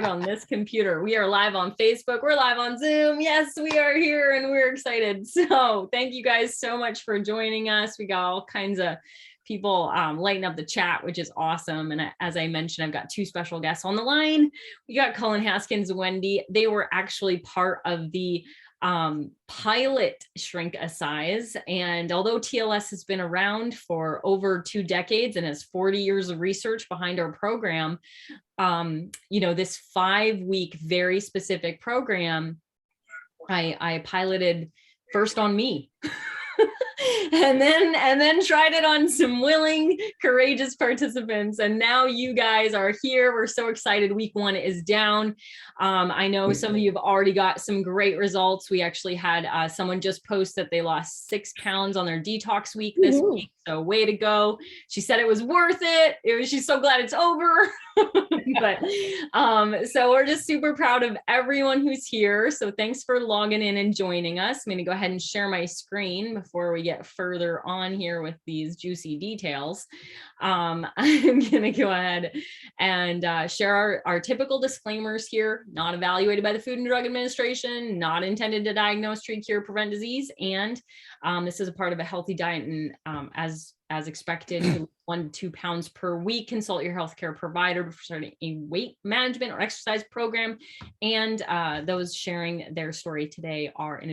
on this computer. We are live on Facebook. We're live on Zoom. Yes, we are here and we're excited. So thank you guys so much for joining us. We got all kinds of people lighting up the chat, which is awesome. And as I mentioned, I've got two special guests on the line. We got Cullen Haskins and Wendy. They were actually part of the pilot shrink a size. And although TLS has been around for over 2 decades and has 40 years of research behind our program, you know, this 5-week, very specific program, I piloted first on me. and then tried it on some willing, courageous participants. And now you guys are here. We're so excited. Week 1 is down. I know some of you have already got some great results. We actually had someone just post that they lost 6 pounds on their detox week this week. So way to go. She said it was worth it. She's so glad it's over. But so we're just super proud of everyone who's here. So thanks for logging in and joining us. I'm going to go ahead and share my screen before we get further on here with these juicy details. I'm going to go ahead and share our typical disclaimers here. Not evaluated by the Food and Drug Administration, not intended to diagnose, treat, cure, prevent disease. And this is a part of a healthy diet, and as expected, 1 to 2 pounds per week. Consult your healthcare provider before starting a weight management or exercise program. And those sharing their story today are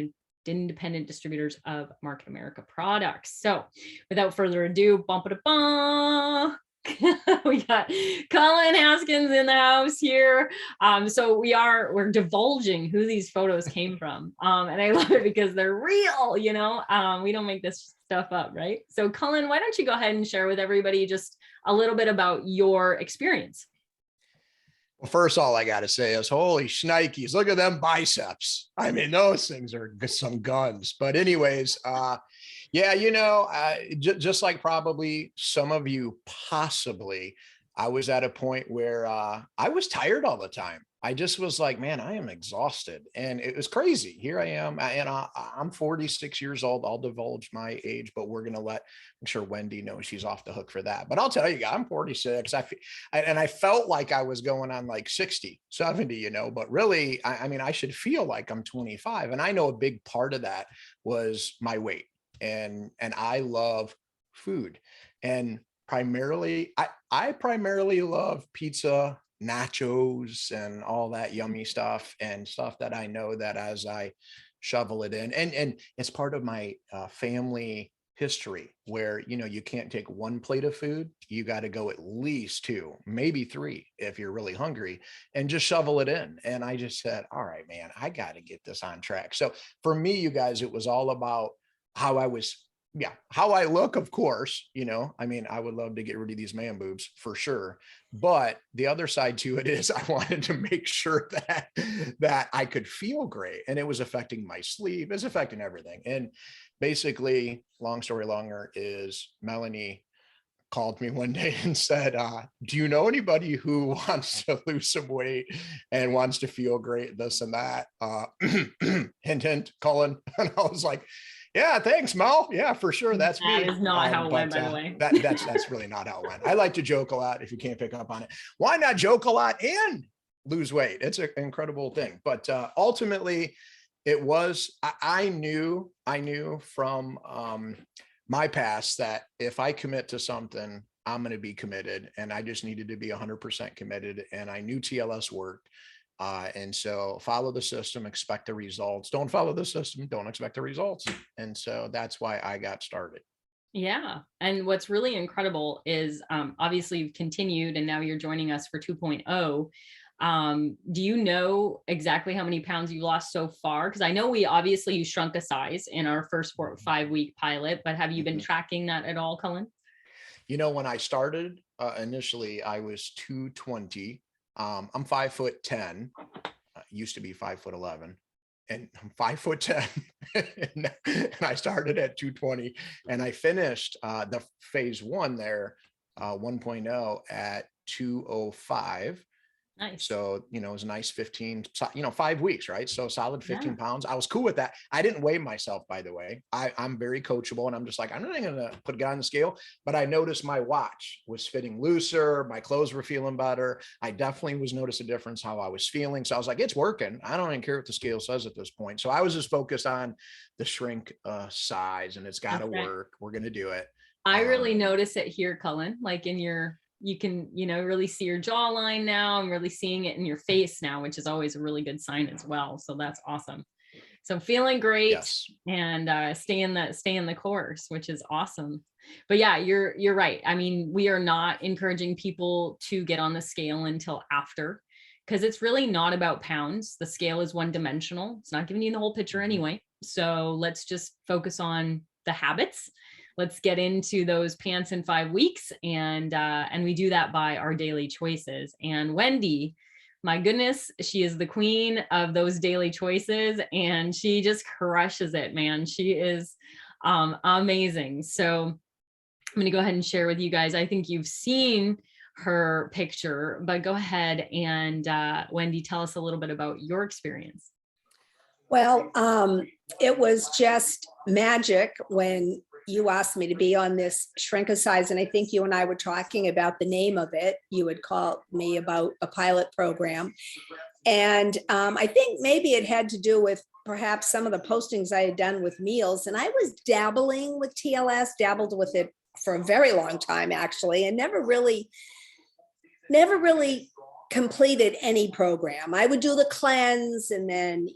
independent distributors of Market America products. So without further ado, we got Cullen Haskins in the house here. So we're divulging who these photos came from. And I love it because they're real, you know, we don't make this stuff up, right? So Cullen, why don't you go ahead and share with everybody just a little bit about your experience? Well, first, all I got to say is, holy shnikes, look at them biceps. I mean, those things are some guns. But anyways, yeah, you know, just like probably some of you possibly, I was at a point where I was tired all the time. I just was like, man, I am exhausted. And it was crazy. Here I am. And I'm 46 years old. I'll divulge my age, but we're going to I'm sure Wendy knows she's off the hook for that. But I'll tell you, I'm 46. And I felt like I was going on like 60, 70, you know, but really, I mean, I should feel like I'm 25. And I know a big part of that was my weight. And I love food. And primarily, I primarily love pizza, nachos, and all that yummy stuff, and stuff that I know that as I shovel it in, and it's part of my family history where, you know, you can't take 1 plate of food. You got to go at least 2, maybe 3 if you're really hungry, and just shovel it in. And I just said, all right, man, I got to get this on track. So for me, you guys, it was all about how I look, of course, you know, I mean, I would love to get rid of these man boobs for sure. But the other side to it is I wanted to make sure that I could feel great, and it was affecting my sleep. It's affecting everything. And basically, long story longer is Melanie called me one day and said, do you know anybody who wants to lose some weight and wants to feel great, this and that? Hint, hint, Cullen. And I was like, yeah, thanks, Mel. Yeah, for sure. That's me. That is not how it went, by the way. That's really not how it went. I like to joke a lot. If you can't pick up on it, why not joke a lot and lose weight? It's an incredible thing. But ultimately, it was, I knew from my past that if I commit to something, I'm going to be committed, and I just needed to be 100% committed. And I knew TLS worked. And so follow the system, expect the results. Don't follow the system, don't expect the results. And so that's why I got started. Yeah. And what's really incredible is obviously you've continued and now you're joining us for 2.0. Do you know exactly how many pounds you lost so far? Because I know you shrunk a size in our first 5-week pilot, but have you been tracking that at all, Cullen? You know, when I started initially, I was 220. I'm 5'10", used to be 5'11", and I'm 5'10", and I started at 220, and I finished the phase 1 there, 1.0 at 205, Nice. So, it was a nice 15, 5 weeks, right? So solid 15 Yeah. pounds. I was cool with that. I didn't weigh myself, by the way. I'm very coachable, and I'm just like, I'm not going to get on the scale, but I noticed my watch was fitting looser. My clothes were feeling better. I definitely was noticed a difference how I was feeling. So I was like, it's working. I don't even care what the scale says at this point. So I was just focused on the shrink size, and it's got to work. We're going to do it. I really notice it here, Cullen, like you can, really see your jawline now. I'm really seeing it in your face now, which is always a really good sign as well. So that's awesome. So feeling great. Yes. And stay in the course, which is awesome. But yeah, you're right. I mean, we are not encouraging people to get on the scale until after, because it's really not about pounds. The scale is one dimensional. It's not giving you the whole picture anyway. So let's just focus on the habits. Let's get into those pants in 5 weeks. And we do that by our daily choices. And Wendy, my goodness, she is the queen of those daily choices, and she just crushes it, man. She is amazing. So I'm going to go ahead and share with you guys. I think you've seen her picture, but go ahead and Wendy, tell us a little bit about your experience. Well, it was just magic when you asked me to be on this Shrinkicize, and I think you and I were talking about the name of it. You had called me about a pilot program, and I think maybe it had to do with perhaps some of the postings I had done with meals, and I was dabbling with TLS, dabbled with it for a very long time actually, and never really completed any program. I would do the cleanse, and then,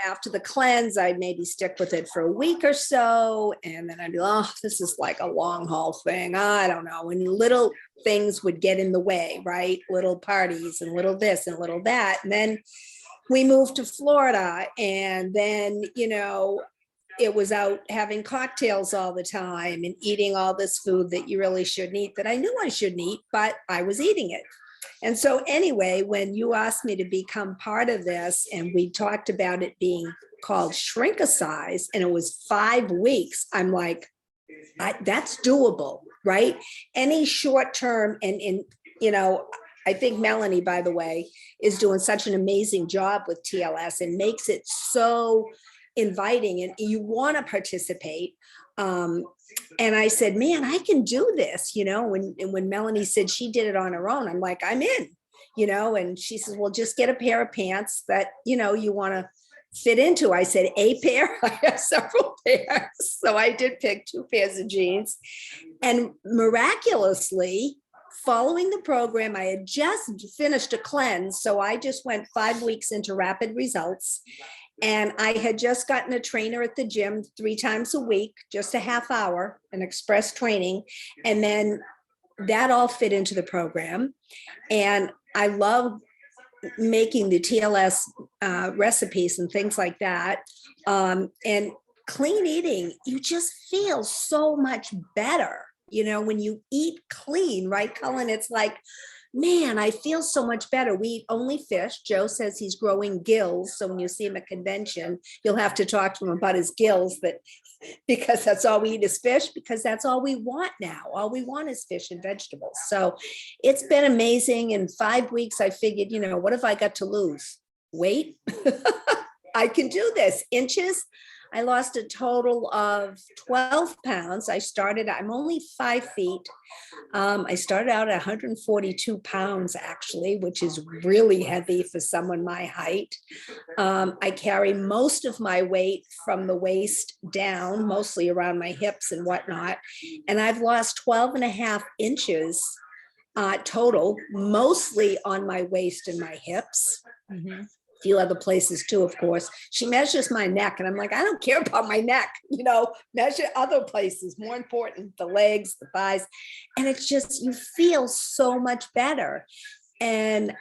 after the cleanse, I'd maybe stick with it for a week or so. And then I'd be, oh, this is like a long haul thing. I don't know. And little things would get in the way, right? Little parties and little this and little that. And then we moved to Florida, and then, it was out having cocktails all the time and eating all this food that you really shouldn't eat, that I knew I shouldn't eat, but I was eating it. And so anyway, when you asked me to become part of this, and we talked about it being called Shrinkicize, and it was 5 weeks, I'm like, that's doable, right? Any short term, and I think Melanie, by the way, is doing such an amazing job with TLS and makes it so inviting, and you want to participate. And I said, man, I can do this, when Melanie said she did it on her own, I'm like, I'm in, and she says, well, just get a pair of pants that, you want to fit into. I said, a pair, I have several pairs. So I did pick 2 pairs of jeans, and miraculously, following the program, I had just finished a cleanse. So I just went 5 weeks into rapid results. And I had just gotten a trainer at the gym 3 times a week, just a half hour, an express training. And then that all fit into the program. And I love making the TLS recipes and things like that. And clean eating, you just feel so much better, when you eat clean, right, Cullen? It's like, man, I feel so much better. We eat only fish. Joe says he's growing gills. So when you see him at convention, you'll have to talk to him about his gills, because that's all we eat is fish, because that's all we want now. All we want is fish and vegetables. So it's been amazing. In 5 weeks, I figured, what have I got to lose? Weight? I can do this. Inches? I lost a total of 12 pounds. I'm only 5 feet. I started out at 142 pounds, actually, which is really heavy for someone my height. I carry most of my weight from the waist down, mostly around my hips and whatnot. And I've lost 12 and a half inches total, mostly on my waist and my hips. Mm-hmm. Few other places too, of course. She measures my neck, and I'm like, I don't care about my neck, measure other places, more important, the legs, the thighs. And it's just, you feel so much better. And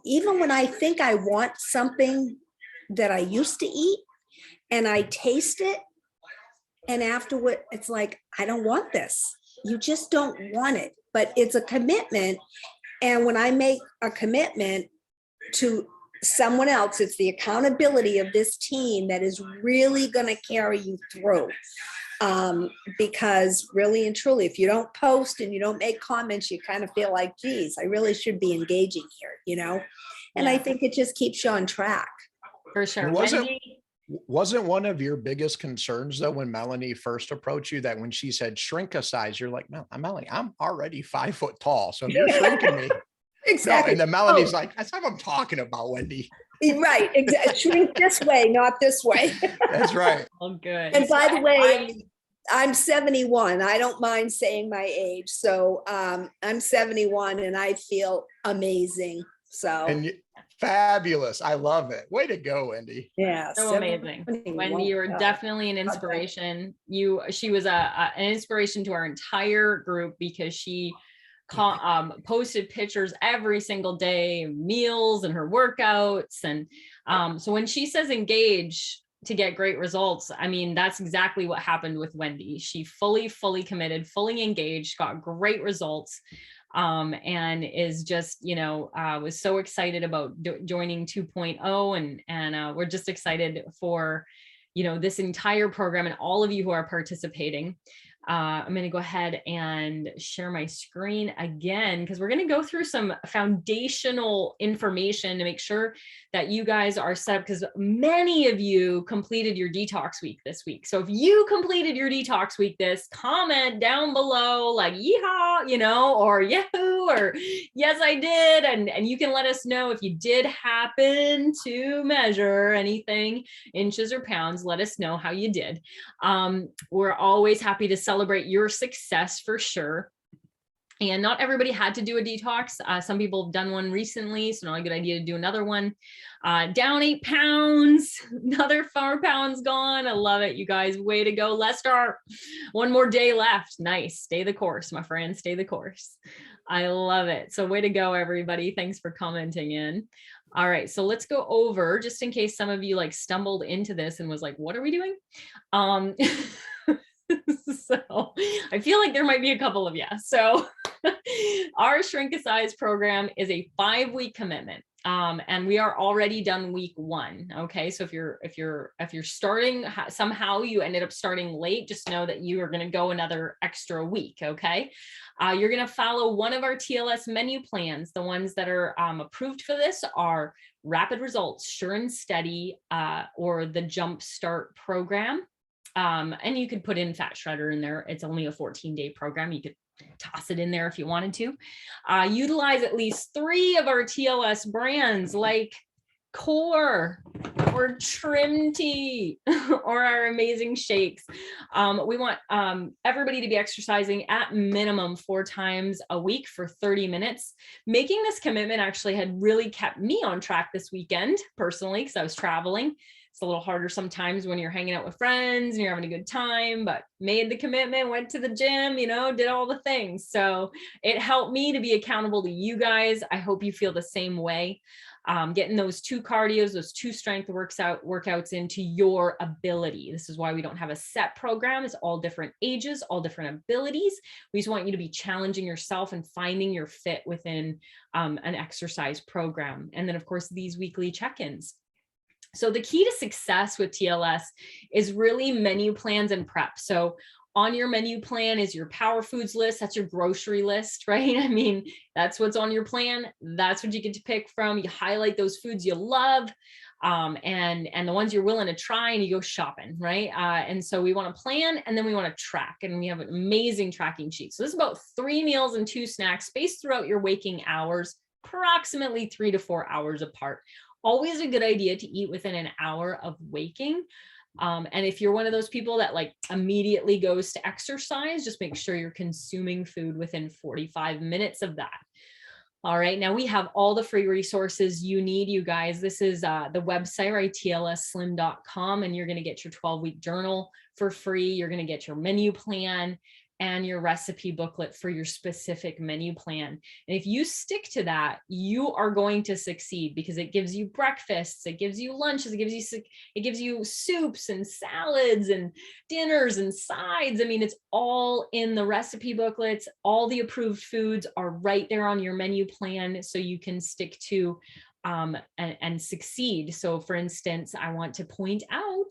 even when I think I want something that I used to eat and I taste it, and afterward, it's like, I don't want this. You just don't want it, but it's a commitment. And when I make a commitment to someone else, it's the accountability of this team that is really going to carry you through. Because really and truly, if you don't post and you don't make comments, you kind of feel like, geez, I really should be engaging here, you know? And I think it just keeps you on track. For sure. And Wendy, wasn't one of your biggest concerns though, when Melanie first approached you, that when she said shrink a size, you're like, no, Melanie, I'm already 5 foot tall. So if you're shrinking me. Exactly. No, and then Melanie's like, that's not what I'm talking about, Wendy. Right. Exactly. Shrink this way, not this way. That's right. oh, good. And by the way, I'm 71. I don't mind saying my age. So I'm 71 and I feel amazing. So And fabulous. I love it. Way to go, Wendy. yeah. So amazing. Wendy, you were definitely an inspiration. She was an inspiration to our entire group because she posted pictures every single day, meals and her workouts. And so when she says engage to get great results, I mean, that's exactly what happened with Wendy. She fully committed, fully engaged, got great results. And is just, was so excited about joining 2.0 and we're just excited for, this entire program and all of you who are participating. I'm going to go ahead and share my screen again, because we're going to go through some foundational information to make sure that you guys are set up, because many of you completed your detox week this week. So if you completed your detox week, comment down below like yeehaw, or yahoo, or yes, I did. And you can let us know if you did happen to measure anything, inches or pounds. Let us know how you did. We're always happy to celebrate your success for sure. And not everybody had to do a detox. Some people have done one recently, so not a good idea to do another one. Down 8 pounds, another 4 pounds gone. I love it, you guys. Way to go, Lester. One more day left. Nice. Stay the course, my friend. Stay the course. I love it. So way to go, everybody. Thanks for commenting in. All right, so let's go over, just in case some of you stumbled into this and was like, what are we doing? So I feel like there might be a couple of you. So our Shrink a Size program is a 5-week commitment. And we are already done week 1. Okay. So if you're starting, somehow you ended up starting late, just know that you are going to go another extra week. Okay. You're going to follow one of our TLS menu plans. The ones that are approved for this are Rapid Results, Sure and Steady, or the Jump Start program. And you could put in Fat Shredder in there. It's only a 14-day program. You could toss it in there if you wanted to. Utilize at least 3 of our TLS brands like Core or Trim Tea or our amazing shakes. We want everybody to be exercising at minimum 4 times a week for 30 minutes. Making this commitment actually had really kept me on track this weekend personally, because I was traveling. It's a little harder sometimes when you're hanging out with friends and you're having a good time, but made the commitment, went to the gym, did all the things. So it helped me to be accountable to you guys. I hope you feel the same way. Getting those 2 cardios, those 2 strength workouts into your ability. This is why we don't have a set program. It's all different ages, all different abilities. We just want you to be challenging yourself and finding your fit within an exercise program. And then of course, these weekly check-ins. So the key to success with TLS is really menu plans and prep. So on your menu plan is your power foods list. That's your grocery list, right? I mean, that's what's on your plan. That's what you get to pick from. You highlight those foods you love, and the ones you're willing to try, and you go shopping, right? And so we want to plan, and then we want to track, and we have an amazing tracking sheet. So this is about 3 meals and 2 snacks spaced throughout your waking hours, approximately 3 to 4 hours apart. Always a good idea to eat within an hour of waking. And if you're one of those people that immediately goes to exercise, just make sure you're consuming food within 45 minutes of that. All right. Now we have all the free resources you need, you guys. This is the website, right? TLSslim.com, and you're going to get your 12-week journal for free. You're going to get your menu plan and your recipe booklet for your specific menu plan. And if you stick to that, you are going to succeed, because it gives you breakfasts, it gives you lunches, it gives you soups and salads and dinners and sides. I mean, it's all in the recipe booklets. All the approved foods are right there on your menu plan, so you can stick to and succeed. So for instance, I want to point out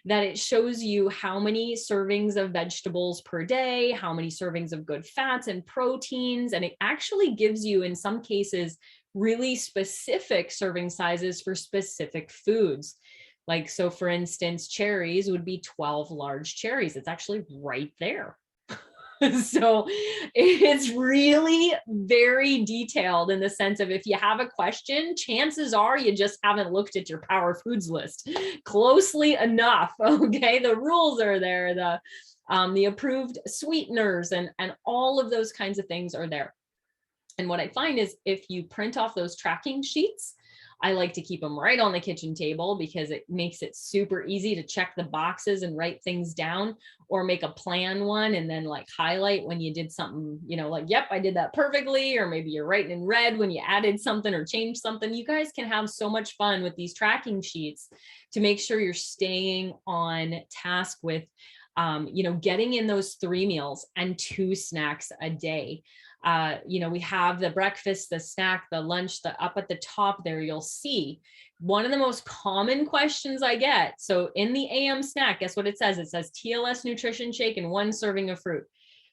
that it shows you how many servings of vegetables per day, how many servings of good fats and proteins, and it actually gives you, in some cases, really specific serving sizes for specific foods. Like, so for instance, cherries would be 12 large cherries. It's actually right there. So it's really very detailed in the sense of, if you have a question, chances are you just haven't looked at your Power Foods list closely enough. Okay, the rules are there, the approved sweeteners and all of those kinds of things are there. And what I find is, if you print off those tracking sheets, I like to keep them right on the kitchen table because it makes it super easy to check the boxes and write things down, or make a plan one and then like highlight when you did something, you know, like, yep, I did that perfectly. Or maybe you're writing in red when you added something or changed something. You guys can have so much fun with these tracking sheets to make sure you're staying on task with, you know, getting in those 3 meals and 2 snacks a day. You know, we have the breakfast, the snack, the lunch, the up at the top there, you'll see one of the most common questions I get. So in the AM snack, guess what it says? It says TLS nutrition shake and 1 serving of fruit.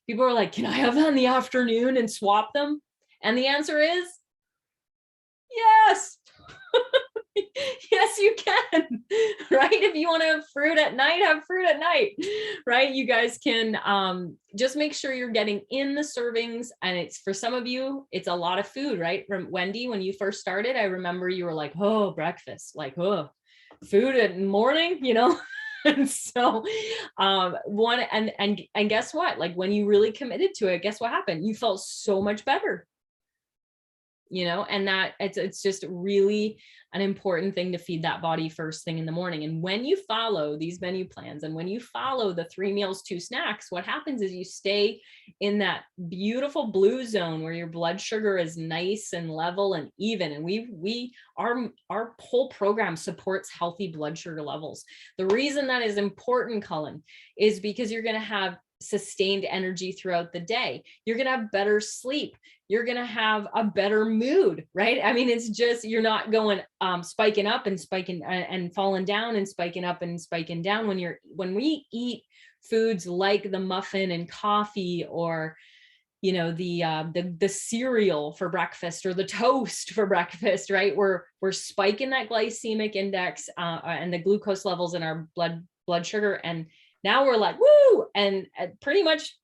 People are like, can I have that in the afternoon and swap them? And the answer is yes. Yes, you can, right? If you want to have fruit at night, have fruit at night, right? You guys can just make sure you're getting in the servings. And it's, for some of you, it's a lot of food, right? From Wendy, when you first started, I remember you were like, oh, breakfast, like, oh, food at morning, you know? And so and guess what? Like, when you really committed to it, guess what happened? You felt so much better. You know, and that it's just really an important thing to feed that body first thing in the morning. And when you follow these menu plans and when you follow the 3 meals, 2 snacks, what happens is you stay in that beautiful blue zone where your blood sugar is nice and level and even. And our whole program supports healthy blood sugar levels. The reason that is important, Cullen, is because you're going to have sustained energy throughout the day. You're going to have better sleep. You're going to have a better mood, right? I mean, it's just, you're not going spiking up and spiking and falling down and spiking up and spiking down. When we eat foods like the muffin and coffee, or, you know, the cereal for breakfast, or the toast for breakfast, right? We're spiking that glycemic index and the glucose levels in our blood sugar. And now we're like, woo, and pretty much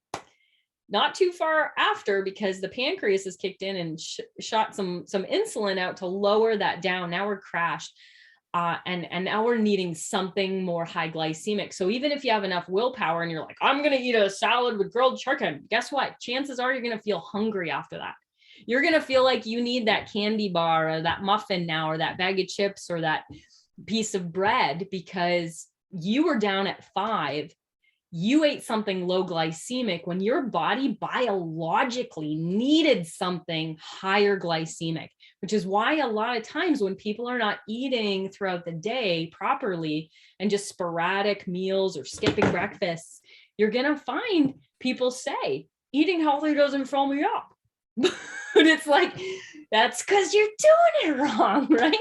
not too far after, because the pancreas has kicked in and shot some insulin out to lower that down. Now we're crashed. And now we're needing something more high glycemic. So even if you have enough willpower and you're like, I'm going to eat a salad with grilled chicken, guess what? Chances are you're going to feel hungry after that. You're going to feel like you need that candy bar or that muffin now, or that bag of chips or that piece of bread, because you were down at 5. You ate something low glycemic when your body biologically needed something higher glycemic, which is why a lot of times when people are not eating throughout the day properly and just sporadic meals or skipping breakfasts, you're going to find people say, eating healthy doesn't fill me up. But it's like, that's because you're doing it wrong, right?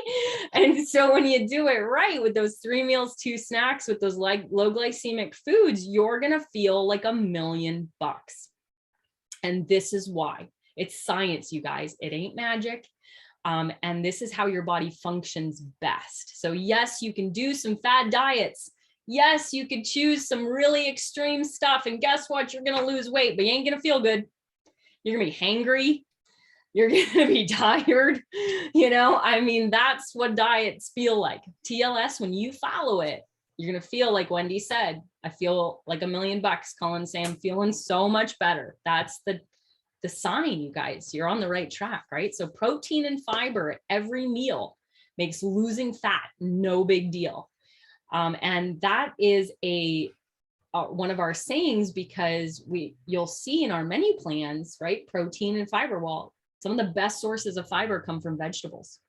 And so when you do it right with those 3 meals, 2 snacks, with those like low glycemic foods, you're going to feel like $1,000,000. And this is why. It's science, you guys. It ain't magic. And this is how your body functions best. So yes, you can do some fad diets. Yes, you could choose some really extreme stuff. And guess what? You're going to lose weight, but you ain't going to feel good. You're going to be hangry. You're going to be tired. You know, I mean, that's what diets feel like. TLS, when you follow it, you're going to feel like Wendy said, I feel like $1,000,000, Colin, say I'm feeling so much better. That's the sign, you guys, you're on the right track, right? So protein and fiber at every meal makes losing fat no big deal. And that is one of our sayings, because you'll see in our menu plans, right? Protein and fiber. Well, some of the best sources of fiber come from vegetables,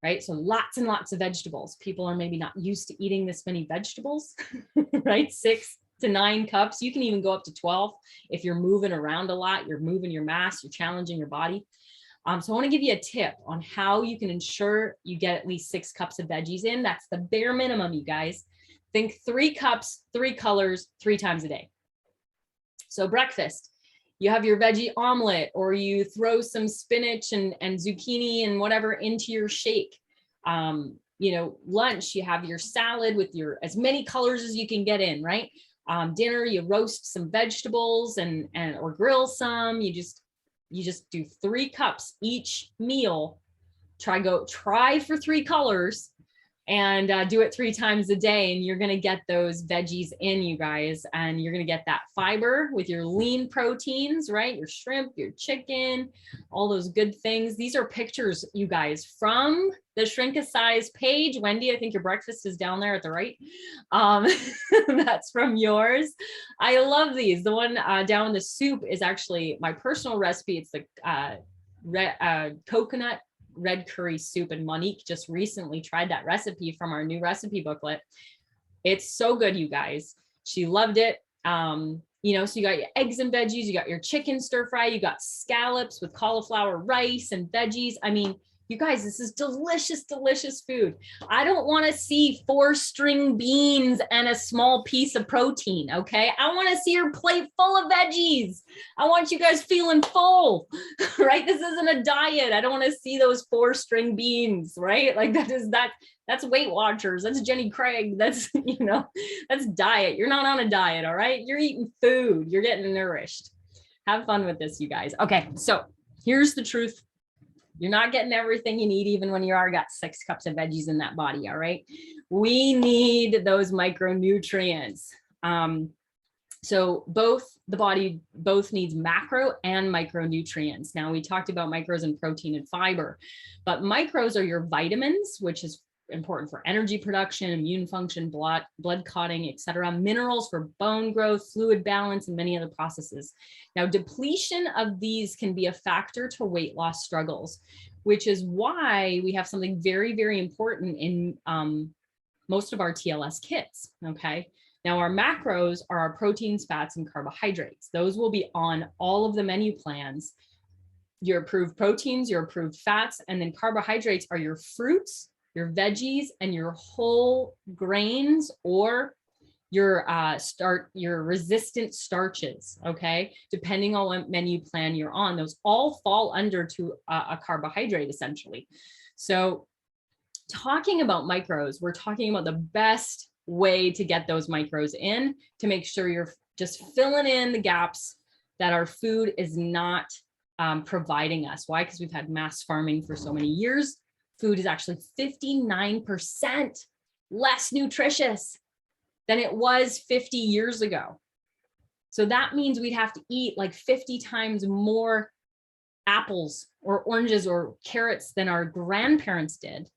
right? So lots and lots of vegetables. People are maybe not used to eating this many vegetables, right? 6 to 9 cups. You can even go up to 12 if you're moving around a lot, you're moving your mass, you're challenging your body. So I want to give you a tip on how you can ensure you get at least 6 cups of veggies in. That's the bare minimum, you guys. Think 3 cups, 3 colors, 3 times a day. So breakfast, you have your veggie omelet, or you throw some spinach and zucchini and whatever into your shake. You know, lunch, you have your salad with your as many colors as you can get in, right? Dinner, you roast some vegetables and or grill some. You just do 3 cups each meal. Try for 3 colors, and do it 3 times a day, and you're going to get those veggies in, you guys, and you're going to get that fiber with your lean proteins, right? Your shrimp, your chicken, all those good things. These are pictures, you guys, from the Shrink a Size page. Wendy, I think your breakfast is down there at the right. That's from yours. I love these. The one down in the soup is actually my personal recipe. It's the coconut red curry soup, and Monique just recently tried that recipe from our new recipe booklet. It's so good, you guys. She loved it. You know, so you got your eggs and veggies, you got your chicken stir fry, you got scallops with cauliflower rice and veggies. I mean, you guys, this is delicious, delicious food. I don't want to see 4 string beans and a small piece of protein. Okay. I want to see your plate full of veggies. I want you guys feeling full, right? This isn't a diet. I don't want to see those 4 string beans, right? Like that's Weight Watchers. That's Jenny Craig. That's, you know, that's diet. You're not on a diet. All right. You're eating food. You're getting nourished. Have fun with this, you guys. Okay. So here's the truth. You're not getting everything you need, even when you are got 6 cups of veggies in that body. All right. We need those micronutrients. So the body both needs macro and micronutrients. Now, we talked about micros and protein and fiber, but micros are your vitamins, which is important for energy production, immune function, blood clotting, etc. Minerals for bone growth, fluid balance, and many other processes. Now, depletion of these can be a factor to weight loss struggles, which is why we have something very, very important in most of our TLS kits. Okay. Now, our macros are our proteins, fats, and carbohydrates. Those will be on all of the menu plans. Your approved proteins, your approved fats, and then carbohydrates are your fruits, your veggies, and your whole grains, or your resistant starches. Okay, depending on what menu plan you're on, those all fall under to a carbohydrate essentially. So talking about micros, we're talking about the best way to get those micros in, to make sure you're just filling in the gaps that our food is not providing us. Why? Because we've had mass farming for so many years. Food is actually 59% less nutritious than it was 50 years ago. So that means we'd have to eat like 50 times more apples or oranges or carrots than our grandparents did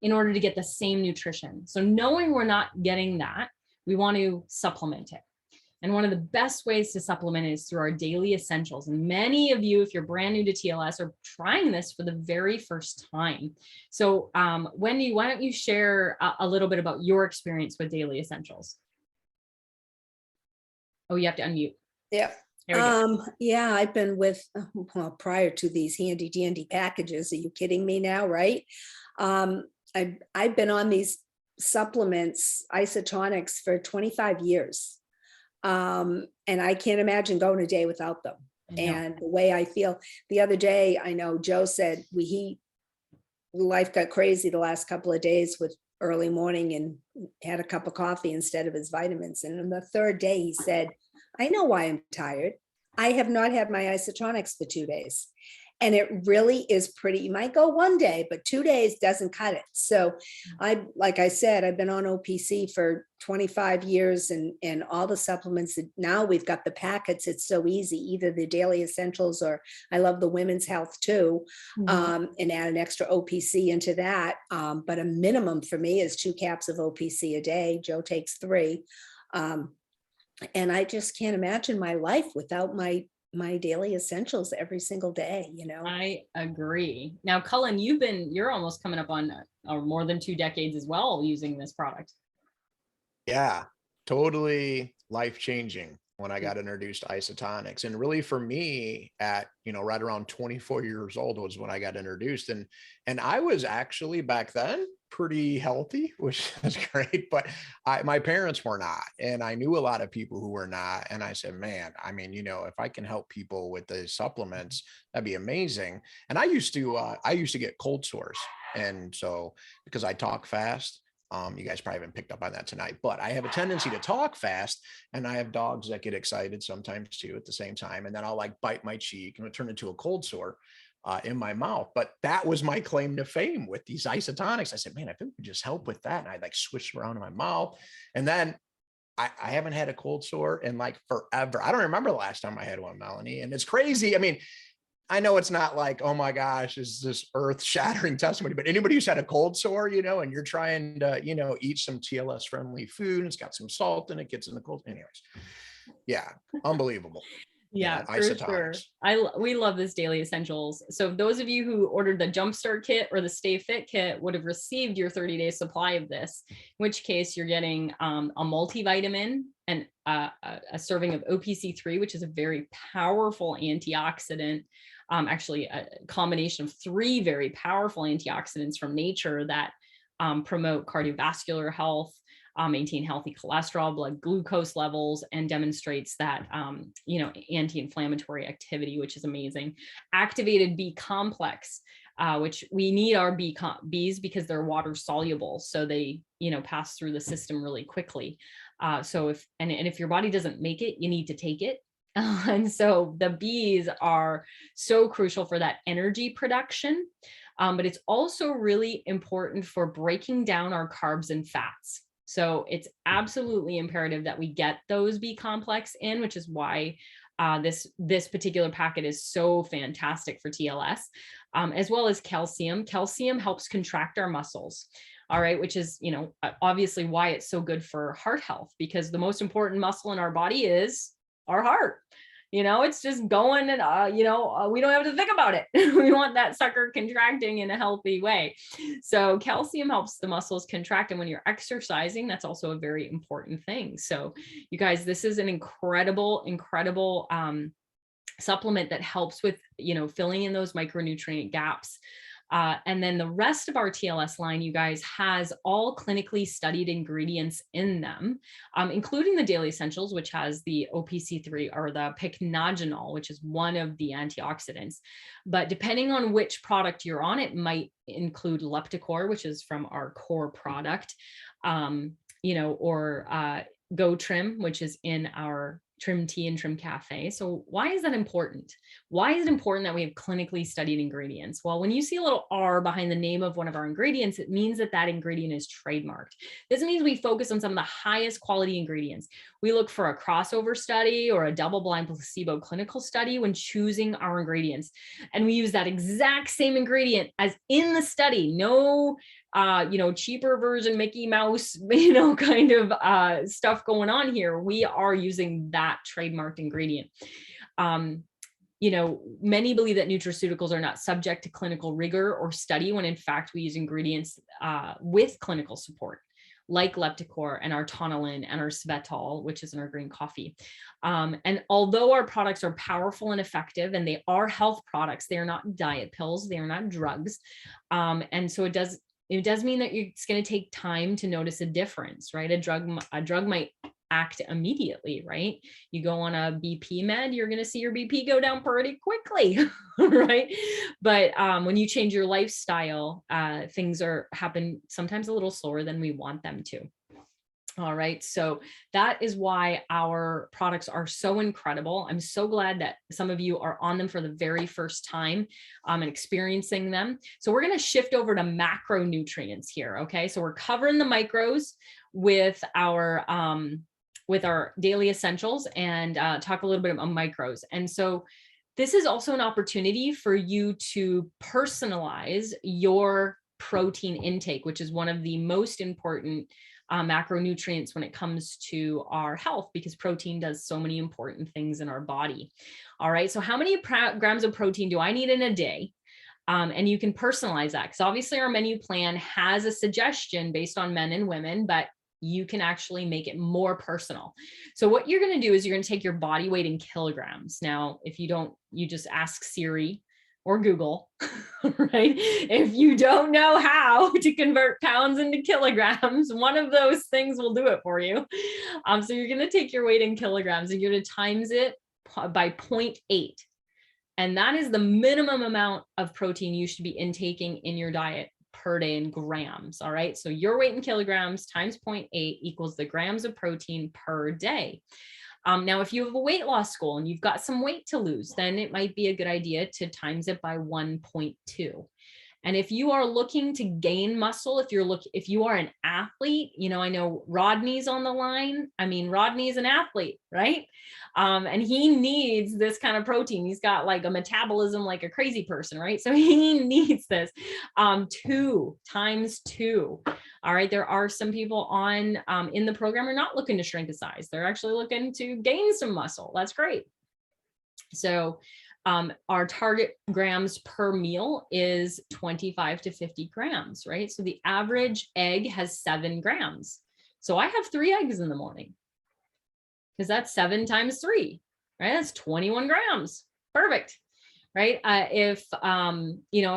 in order to get the same nutrition. So knowing we're not getting that, we want to supplement it. And one of the best ways to supplement is through our daily essentials. And many of you, if you're brand new to TLS, are trying this for the very first time. So Wendy, why don't you share a little bit about your experience with daily essentials? Oh, you have to unmute. Yeah. Yeah, I've been with, well, prior to these handy dandy packages. Are you kidding me now? Right. I've been on these supplements, isotonics, for 25 years. And I can't imagine going a day without them. And the way I feel the other day, I know Joe said life got crazy the last couple of days with early morning, and had a cup of coffee instead of his vitamins. And on the 3rd day, he said, I know why I'm tired. I have not had my isotonics for 2 days. And it really is pretty. You might go 1 day, but 2 days doesn't cut it. So like I said, I've been on OPC for 25 years, and all the supplements that now we've got the packets. It's so easy, either the daily essentials, or I love the women's health too, and add an extra OPC into that. But a minimum for me is 2 caps of OPC a day. Joe takes 3. And I just can't imagine my life without my daily essentials every single day, you know. I agree. Now, Cullen, you're almost coming up on more than 2 decades as well using this product. Yeah, totally life-changing. when I got introduced to isotonics. And really for me at, right around 24 years old was when I got introduced. And I was actually back then pretty healthy, which is great, but my parents were not. And I knew a lot of people who were not. And I said, man, I mean, if I can help people with the supplements, that'd be amazing. And I used to get cold sores. And so because I talk fast, you guys probably haven't picked up on that tonight, but I have a tendency to talk fast, and I have dogs that get excited sometimes too at the same time. And then I'll like bite my cheek and it turn into a cold sore in my mouth. But that was my claim to fame with these isotonics. I said, man, if it would just help with that. And I'd like swish around in my mouth. And then I haven't had a cold sore in like forever. I don't remember the last time I had one, Melanie. And it's crazy. I mean, I know it's not like, oh my gosh, is this earth shattering testimony, but anybody who's had a cold sore, and you're trying to, eat some TLS friendly food, and it's got some salt and it gets in the cold. Anyways. Yeah. Unbelievable. Yeah, for sure. We love this Daily Essentials. So those of you who ordered the Jumpstart kit or the Stay Fit kit would have received your 30-day supply of this, in which case you're getting a multivitamin and a serving of OPC3, which is a very powerful antioxidant. Actually, a combination of 3 very powerful antioxidants from nature that promote cardiovascular health, maintain healthy cholesterol, blood glucose levels, and demonstrates that, anti-inflammatory activity, which is amazing. Activated B complex, which we need our Bs because they're water soluble. So they, pass through the system really quickly. So if your body doesn't make it, you need to take it. And so the Bs are so crucial for that energy production. But it's also really important for breaking down our carbs and fats. So it's absolutely imperative that we get those B complex in, which is why this particular packet is so fantastic for TLS, as well as calcium. Calcium helps contract our muscles. All right, which is, obviously why it's so good for heart health, because the most important muscle in our body is our heart. It's just going and, we don't have to think about it. We want that sucker contracting in a healthy way. So calcium helps the muscles contract. And when you're exercising, that's also a very important thing. So you guys, this is an incredible supplement that helps with, filling in those micronutrient gaps. And then the rest of our TLS line, you guys, has all clinically studied ingredients in them, including the Daily Essentials, which has the OPC3 or the pycnogenol, which is one of the antioxidants. But depending on which product you're on, it might include Lepticor, which is from our core product, or Go Trim, which is in our Trim Tea and Trim Cafe. So why is that important? Why is it important that we have clinically studied ingredients? Well, when you see a little R behind the name of one of our ingredients, it means that that ingredient is trademarked. This means we focus on some of the highest quality ingredients. We look for a crossover study or a double-blind placebo clinical study when choosing our ingredients. And we use that exact same ingredient as in the study. No cheaper version Mickey Mouse, kind of stuff going on here. We are using that trademarked ingredient. Many believe that nutraceuticals are not subject to clinical rigor or study, when in fact we use ingredients with clinical support, like Lepticor and our Tonalin and our Svetol, which is in our green coffee. And although our products are powerful and effective, and they are health products, they are not diet pills, they are not drugs. And so it does mean that it's going to take time to notice a difference, right? A drug might act immediately, right? You go on a BP med, you're going to see your BP go down pretty quickly, right? But when you change your lifestyle, things happen sometimes a little slower than we want them to. All right. So that is why our products are so incredible. I'm so glad that some of you are on them for the very first time and experiencing them. So we're going to shift over to macronutrients here. Okay. So we're covering the micros with our Daily Essentials and talk a little bit about micros. And so this is also an opportunity for you to personalize your protein intake, which is one of the most important macronutrients when it comes to our health, because protein does so many important things in our body. All right. So how many grams of protein do I need in a day? And you can personalize that, because obviously our menu plan has a suggestion based on men and women, but you can actually make it more personal. So what you're going to do is you're going to take your body weight in kilograms. Now, if you don't, you just ask Siri or Google, right? If you don't know how to convert pounds into kilograms, one of those things will do it for you. So you're going to take your weight in kilograms and you're going to times it by 0.8. And that is the minimum amount of protein you should be intaking in your diet per day in grams. All right. So your weight in kilograms times 0.8 equals the grams of protein per day. Now, if you have a weight loss goal and you've got some weight to lose, then it might be a good idea to times it by 1.2. And if you are looking to gain muscle, if you are an athlete, you know, I know Rodney's on the line. I mean, Rodney's an athlete, right? And he needs this kind of protein. He's got like a metabolism like a crazy person, right? So he needs this 2 times 2. All right. There are some people on in the program are not looking to shrink a size. They're actually looking to gain some muscle. That's great. So our target grams per meal is 25 to 50 grams, right? So the average egg has 7 grams. So I have 3 eggs in the morning because that's 7 times 3, right? That's 21 grams. Perfect. Right. If I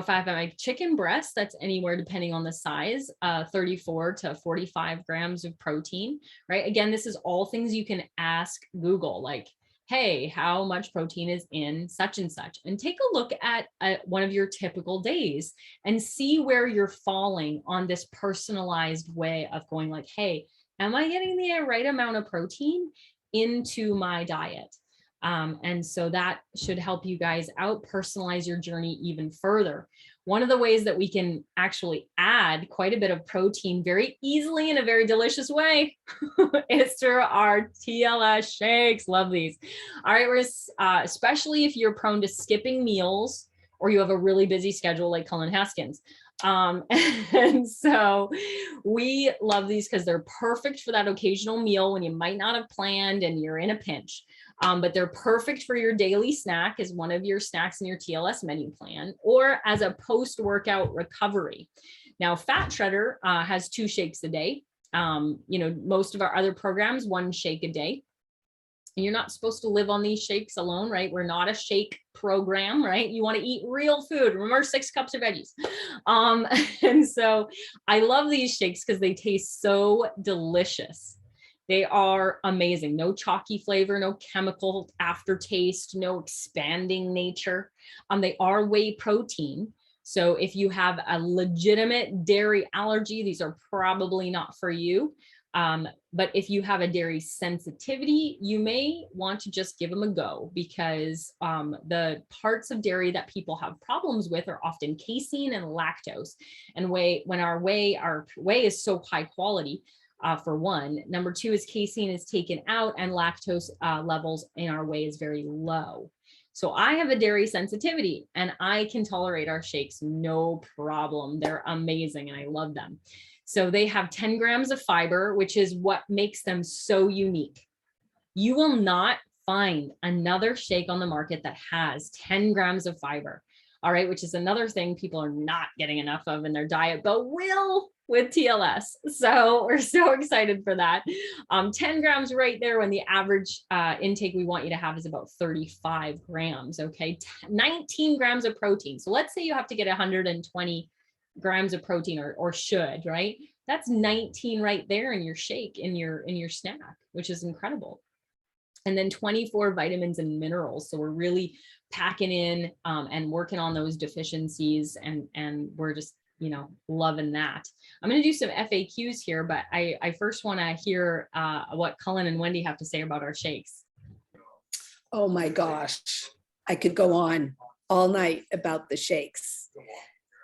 have my chicken breast, that's anywhere depending on the size, 34 to 45 grams of protein. Right. Again, this is all things you can ask Google, like, hey, how much protein is in such and such, and take a look at one of your typical days and see where you're falling on this personalized way of going like, hey, am I getting the right amount of protein into my diet? And so that should help you guys out, personalize your journey even further. One of the ways that we can actually add quite a bit of protein very easily in a very delicious way is through our TLS shakes. Love these. All right, we're especially if you're prone to skipping meals or you have a really busy schedule like Cullen Haskins. And so we love these because they're perfect for that occasional meal when you might not have planned and you're in a pinch. But they're perfect for your daily snack as one of your snacks in your TLS menu plan, or as a post-workout recovery. Now, Fat Shredder has 2 shakes a day. Most of our other programs, 1 shake a day. And you're not supposed to live on these shakes alone, right? We're not a shake program, right? You want to eat real food. Remember, 6 cups of veggies. And so I love these shakes because they taste so delicious. They are amazing. No chalky flavor, no chemical aftertaste, no expanding nature. They are whey protein. So if you have a legitimate dairy allergy, these are probably not for you. But if you have a dairy sensitivity, you may want to just give them a go, because the parts of dairy that people have problems with are often casein and lactose. And our whey is so high quality. For one. Number 2 is casein is taken out and lactose levels in our whey is very low. So I have a dairy sensitivity and I can tolerate our shakes no problem. They're amazing and I love them. So they have 10 grams of fiber, which is what makes them so unique. You will not find another shake on the market that has 10 grams of fiber. All right, which is another thing people are not getting enough of in their diet, but will with TLS. So we're so excited for that. 10 grams right there when the average intake we want you to have is about 35 grams, okay? 19 grams of protein. So let's say you have to get 120 grams of protein or should, right? That's 19 right there in your shake, in your snack, which is incredible. And then 24 vitamins and minerals. So we're really packing in and working on those deficiencies, and we're just, loving that. I'm going to do some FAQs here, but I first want to hear what Cullen and Wendy have to say about our shakes. Oh my gosh, I could go on all night about the shakes.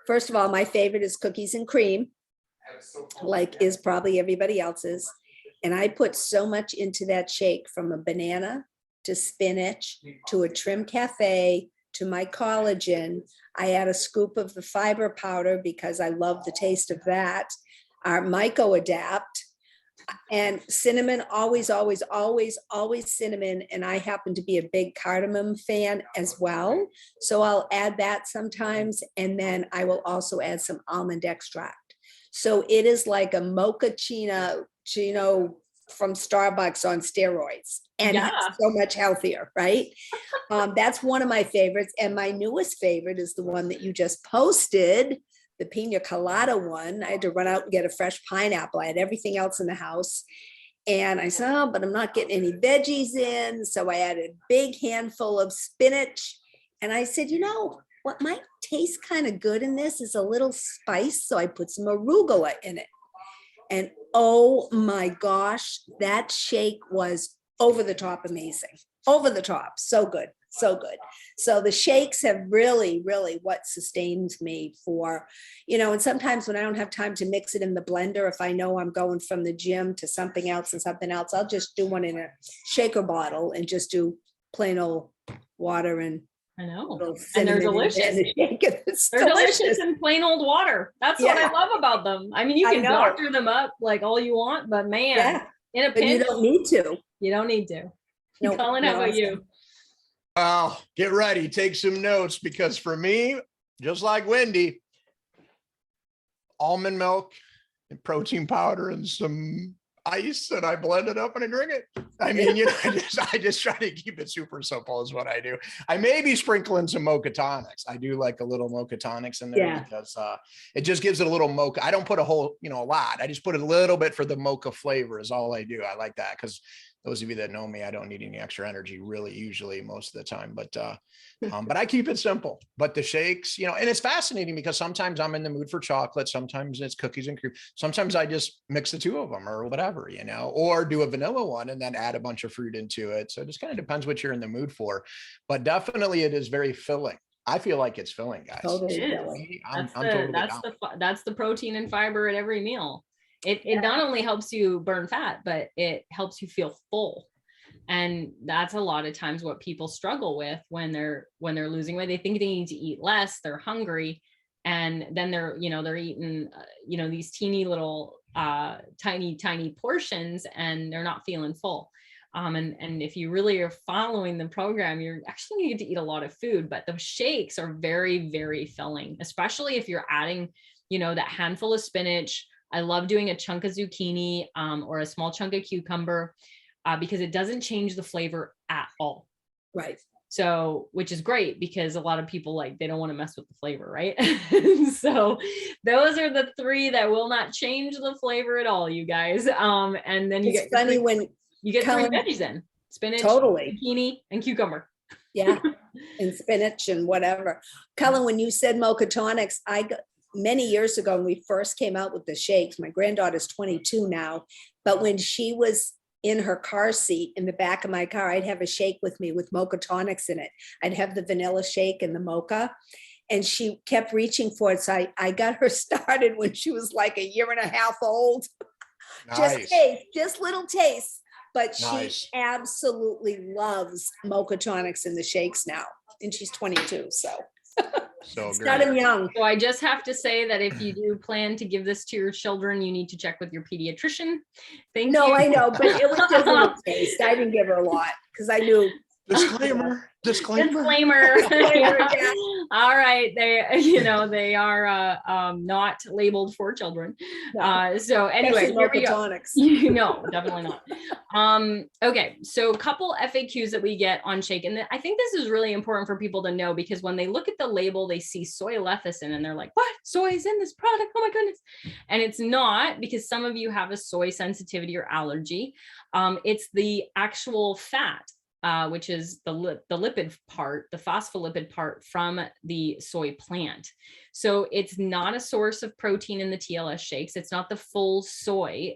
First of all, my favorite is cookies and cream, like is probably everybody else's. And I put so much into that shake, from a banana to spinach to a trim cafe to my collagen. I add a scoop of the fiber powder because I love the taste of that. Our MycoAdapt, and cinnamon, always, always, always, always cinnamon. And I happen to be a big cardamom fan as well. So I'll add that sometimes. And then I will also add some almond extract. So it is like a mochaccino from Starbucks on steroids, and Yeah. it's so much healthier, right? That's one of my favorites. And my newest favorite is the one that you just posted, the pina colada one. I had to run out and get a fresh pineapple. I had everything else in the house. And I said, oh, but I'm not getting any veggies in. So I added a big handful of spinach. And I said, you know, what might taste kind of good in this is a little spice. So I put some arugula in it. And oh my gosh, that shake was over the top amazing. Over the top. So good. So good. So the shakes have really, really what sustains me for, and sometimes when I don't have time to mix it in the blender, if I know I'm going from the gym to something else and something else, I'll just do one in a shaker bottle and just do plain old water and I know. little And they're cinnamon delicious. and shake it. It's They're delicious delicious. in plain old water. That's what I Yeah. love about them. I mean, you I can know. doctor them up like all you want, but man, Yeah, in a but you pinch, don't need to. you don't need to. No, Colin, how no, about you? Well, get ready, take some notes, because for me, just like Wendy, almond milk and protein powder and some ice, and I blend it up and I drink it. I mean, I just try to keep it super simple is what I do. I may be sprinkling some mocha tonics. I do like a little mocha tonics in there, Yeah. because it just gives it a little mocha. I don't put a whole, a lot. I just put a little bit for the mocha flavor is all I do. I like that, because those of you that know me, I don't need any extra energy really usually most of the time, but I keep it simple. But the shakes, and it's fascinating because sometimes I'm in the mood for chocolate. Sometimes it's cookies and cream. Sometimes I just mix the two of them or whatever, or do a vanilla one and then add a bunch of fruit into it. So it just kind of depends what you're in the mood for, but definitely it is very filling. I feel like it's filling, guys. Totally It is. filling. I'm totally down. That's the protein and fiber at every meal. It not only helps you burn fat, but it helps you feel full. And that's a lot of times what people struggle with when they're losing weight. They think they need to eat less, they're hungry, and then they're eating these teeny little tiny portions, and they're not feeling full. And if you really are following the program, you're actually going to get to eat a lot of food, but those shakes are very, very filling, especially if you're adding, that handful of spinach. I love doing a chunk of zucchini or a small chunk of cucumber because it doesn't change the flavor at all. Right. So, which is great because a lot of people they don't want to mess with the flavor, right? So those are the three that will not change the flavor at all, you guys. And then It's funny when you get Colin, three veggies in: spinach, totally, zucchini, and cucumber. Yeah, and spinach and whatever. Colin, when you said mocha tonics, many years ago when we first came out with the shakes, my granddaughter's 22 now, but when she was in her car seat in the back of my car, I'd have a shake with me with mocha tonics in it. I'd have the vanilla shake and the mocha, and she kept reaching for it. So I got her started when she was like a year and a half old. Nice. just little tastes, but Nice. she absolutely loves mocha tonics in the shakes now. And she's 22, so. So great. Starting young. So I just have to say that if you do plan to give this to your children, you need to check with your pediatrician. Thank you. No, I know, but it was just a little taste. I didn't give her a lot because I knew. Disclaimer. Yeah. All right. They are not labeled for children. No. So anyway, here we go. Tonics. No, definitely not. Okay. So a couple FAQs that we get on shake. And I think this is really important for people to know because when they look at the label, they see soy lecithin and they're like, what? Soy is in this product? Oh my goodness. And it's not, because some of you have a soy sensitivity or allergy. It's the actual fat. Which is the lipid part, the phospholipid part from the soy plant. So it's not a source of protein in the TLS shakes. It's not the full soy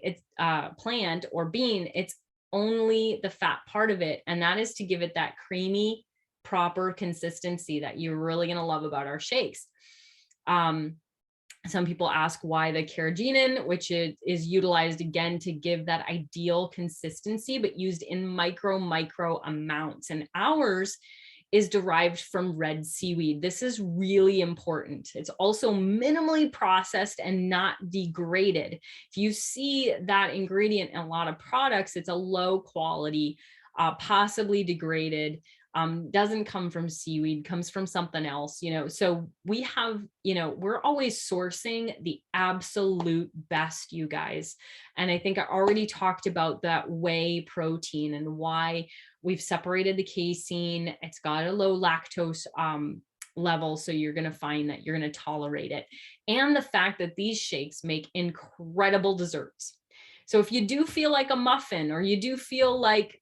plant or bean. It's only the fat part of it. And that is to give it that creamy, proper consistency that you're really going to love about our shakes. Some people ask why the carrageenan, which is utilized again to give that ideal consistency, but used in micro amounts. And ours is derived from red seaweed. This is really important. It's also minimally processed and not degraded. If you see that ingredient in a lot of products, it's a low quality, possibly degraded doesn't come from seaweed, comes from something else, you know. So we have, you know, we're always sourcing the absolute best, you guys. And I think I already talked about that whey protein and why we've separated the casein. It's got a low lactose level, so you're going to find that you're going to tolerate it. And the fact that these shakes make incredible desserts. So if you do feel like a muffin, or you do feel like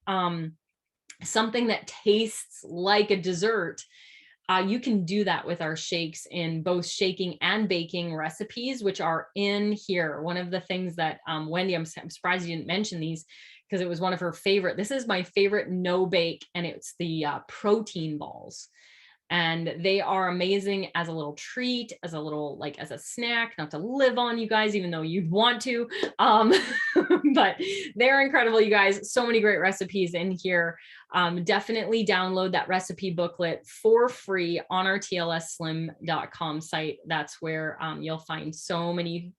something that tastes like a dessert, you can do that with our shakes in both shaking and baking recipes, which are in here. One of the things that Wendy, I'm surprised you didn't mention these, because it was one of her favorite. This is my favorite no bake, and it's the protein balls. And they are amazing as a little treat, as a little, like as a snack, not to live on, you guys, even though you'd want to, but they're incredible, you guys. So many great recipes in here. Definitely download that recipe booklet for free on our TLSslim.com site. That's where you'll find so many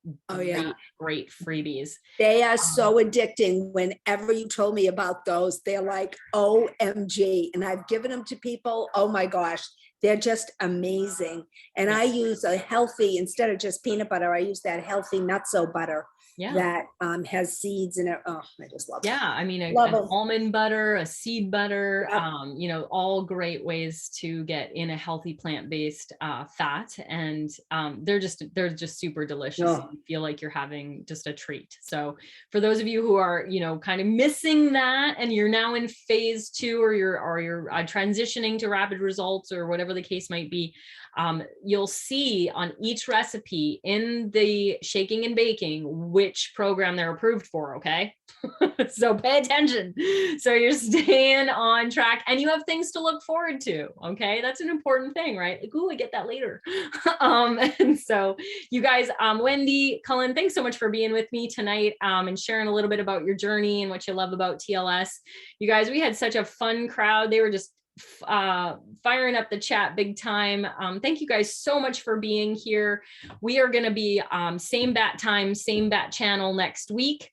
great freebies. They are so addicting. Whenever you told me about those, they're like, OMG. And I've given them to people. Oh my gosh, they're just amazing. And I use a healthy, instead of just peanut butter, I use that healthy nutso butter that has seeds in it. Oh, I just love it. Yeah, I mean, an almond butter, a seed butter, you know, all great ways to get in a healthy plant-based fat, and they're just super delicious. You feel like you're having just a treat. So for those of you who are, you know, kind of missing that, and you're now in phase 2, or you're transitioning to rapid results, or whatever the case might be, you'll see on each recipe in the shaking and baking which program they're approved for. Okay. So pay attention. So you're staying on track, and you have things to look forward to. Okay. That's an important thing, right? Like, ooh, I get that later. And so you guys, Wendy, Cullen, thanks so much for being with me tonight, and sharing a little bit about your journey and what you love about TLS. You guys, we had such a fun crowd. They were just firing up the chat big time. Thank you guys so much for being here. We are going to be same bat time, same bat channel next week.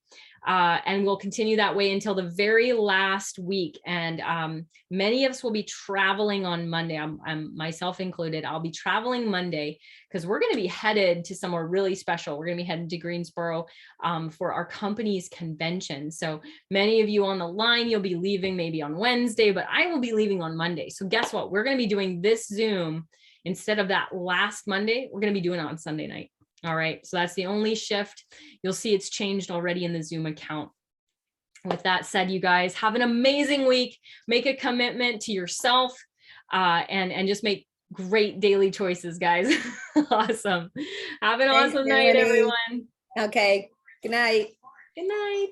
And we'll continue that way until the very last week. And many of us will be traveling on Monday. I'm myself included. I'll be traveling Monday because we're going to be headed to somewhere really special. We're going to be heading to Greensboro for our company's convention. So many of you on the line, you'll be leaving maybe on Wednesday, but I will be leaving on Monday. So guess what? We're going to be doing this Zoom instead of that last Monday. We're going to be doing it on Sunday night. All right, so that's the only shift. You'll see it's changed already in the Zoom account. With that said, you guys, have an amazing week. Make a commitment to yourself and just make great daily choices, guys. Awesome. Have an awesome night, everyone. Okay, good night. Good night.